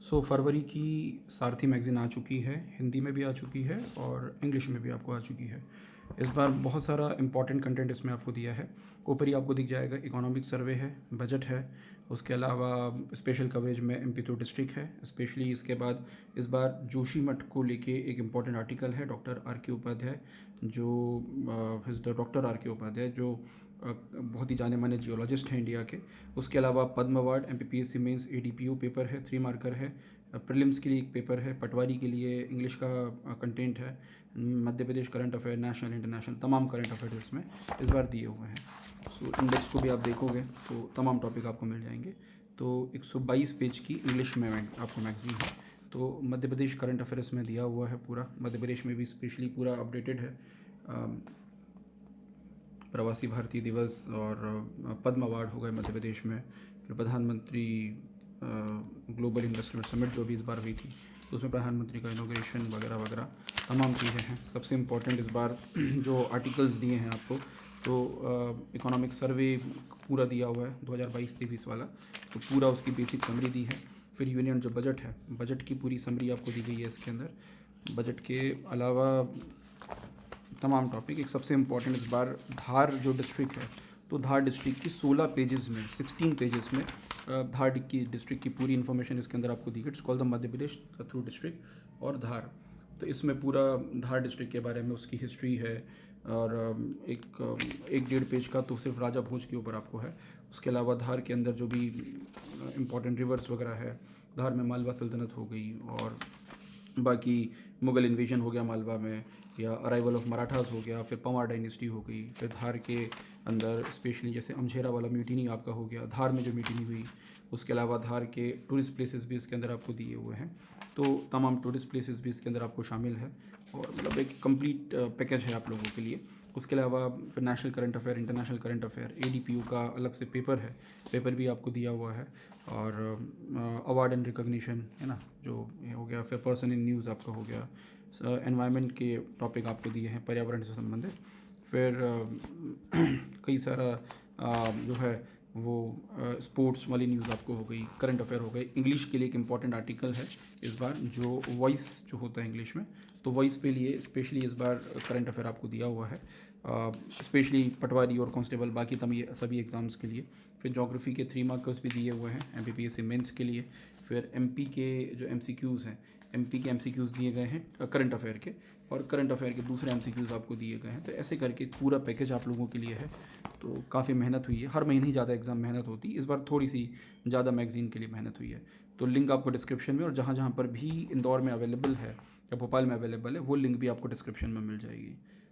फरवरी की सारथी मैगज़ीन आ चुकी है, हिंदी में भी आ चुकी है और इंग्लिश में भी आपको आ चुकी है। इस बार बहुत सारा इम्पोर्टेंट कंटेंट इसमें आपको दिया है। ऊपर ही आपको दिख जाएगा इकोनॉमिक सर्वे है, बजट है, उसके अलावा स्पेशल कवरेज में एमपी टू डिस्ट्रिक्ट है। स्पेशली इसके बाद इस बार जोशीमठ को लेके एक इम्पॉर्टेंट आर्टिकल है, डॉक्टर आर के उपाध्याय जो डॉक्टर आर के उपाध्याय जो बहुत ही जाने माने जियोलॉजिस्ट हैं इंडिया के। उसके अलावा Padma award, MPPSC mains ADPO paper है, 3 मार्कर है। प्रीलिम्स के लिए एक पेपर है, पटवारी के लिए इंग्लिश का कंटेंट है। Madhya Pradesh current affair, national international तमाम करंट अफेयर्स इसमें इस बार दिए हुए हैं। इंडेक्स को भी आप देखोगे तो तमाम टॉपिक आपको मिल जाएंगे। तो 122 पेज की इंग्लिश में आपको मैगज़ीन है। तो मध्य प्रदेश करंट अफेयर्स में दिया हुआ है पूरा, मध्य प्रदेश में भी स्पेशली पूरा अपडेटेड है। प्रवासी भारतीय दिवस और पद्म अवार्ड हो गए मध्य प्रदेश में। फिर प्रधानमंत्री ग्लोबल इन्वेस्टमेंट समिट जो भी इस बार हुई थी, तो उसमें प्रधानमंत्री का इनॉग्रेशन वगैरह वगैरह तमाम चीज़ें हैं। सबसे इम्पोर्टेंट इस बार जो आर्टिकल्स दिए हैं आपको, तो इकोनॉमिक सर्वे पूरा दिया हुआ है 2022-23 वाला, तो पूरा उसकी बेसिक समरी दी है। फिर यूनियन जो बजट है, बजट की पूरी समरी आपको दी गई है इसके अंदर। बजट के अलावा तमाम टॉपिक, एक सबसे इम्पॉर्टेंट इस बार धार जो डिस्ट्रिक्ट है, तो धार डिस्ट्रिक्ट की 16 पेजेस में 16 पेजेस में धार की डिस्ट्रिक्ट की पूरी इन्फॉर्मेशन इसके अंदर आपको दी गई। It's called the Madhya Pradesh through district और धार। तो इसमें पूरा धार डिस्ट्रिक्ट के बारे में उसकी हिस्ट्री है और एक डेढ़ पेज का तो सिर्फ राजा भोज के ऊपर आपको है। उसके अलावा धार के अंदर जो भी इम्पोर्टेंट रिवर्स वगैरह है, धार में मालवा सल्तनत हो गई और बाकी मुग़ल इन्वेजन हो गया मालवा में, या अराइवल ऑफ मराठास हो गया, फिर पंवार डायनेस्टी हो गई, फिर धार के अंदर स्पेशली जैसे अमझेरा वाला म्यूटिनी आपका हो गया, धार में जो म्यूटिनी हुई। उसके अलावा धार के टूरिस्ट प्लेसेस भी इसके अंदर आपको दिए हुए हैं, तो तमाम टूरिस्ट प्लेसेस भी इसके अंदर आपको शामिल है और मतलब एक कंप्लीट पैकेज है आप लोगों के लिए। उसके अलावा फिर national current affair, international current affair, ADPU का अलग से पेपर है, पेपर भी आपको दिया हुआ है। और अवार्ड एंड रिकॉग्निशन है ना, जो ये हो गया। फिर पर्सन इन न्यूज़ आपका हो गया। एनवायरनमेंट के टॉपिक आपको दिए हैं, पर्यावरण से संबंधित। फिर कई सारा जो है वो स्पोर्ट्स वाली न्यूज़ आपको हो गई, करंट अफेयर हो गए। इंग्लिश के लिए एक इम्पॉर्टेंट आर्टिकल है इस बार, जो वॉइस जो होता है इंग्लिश में, तो वॉइस पे लिए स्पेशली इस बार करंट अफेयर आपको दिया हुआ है, स्पेशली पटवारी और कांस्टेबल, बाकी सभी एग्ज़ाम्स के लिए। फिर ज्योग्राफी के 3 मार्कर्स भी दिए हुए हैं एमपीपीएससी मेंस के लिए। फिर एमपी के जो एमसीक्यूज़ हैं, एमपी के एमसीक्यूज़ दिए गए हैं करंट अफेयर के, और करंट अफेयर के दूसरे एमसीक्यूज़ आपको दिए गए हैं। तो ऐसे करके पूरा पैकेज आप लोगों के लिए है। तो काफ़ी मेहनत हुई है, हर महीने ही ज़्यादा एग्ज़ाम मेहनत होती है, इस बार थोड़ी सी ज़्यादा मैगज़ीन के लिए मेहनत हुई है। तो लिंक आपको डिस्क्रिप्शन में, और जहाँ जहाँ पर भी इंदौर में अवेलेबल है या भोपाल में अवेलेबल है, वो लिंक भी आपको डिस्क्रिप्शन में मिल जाएगी।